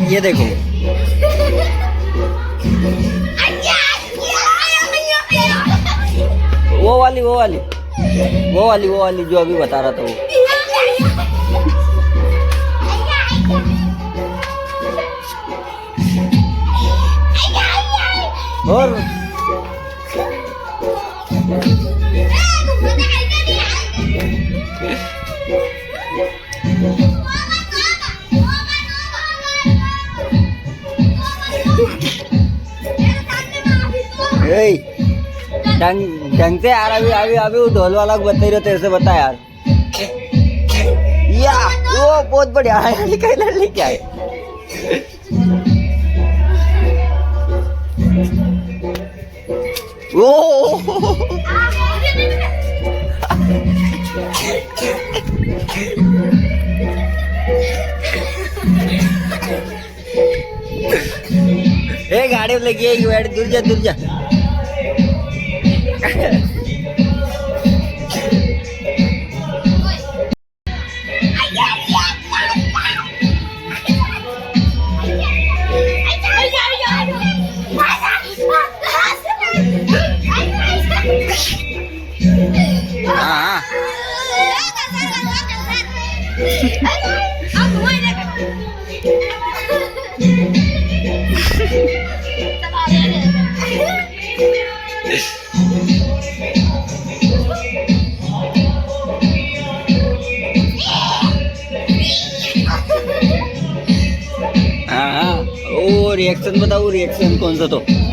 ये देखो वो वाली वो वाली वो वाली वो वाली जो अभी बता रहा था वो और ढंग से यार अभी अभी अभी वो ढोल वाला बता रहे तेरे से बता यार या वो बहुत बढ़िया है निकाल लेके आए ओ ए गाड़ी लगी है बैठ दूर जा हाँ हाँ वो रिएक्शन बताओ रिएक्शन कौन सा तो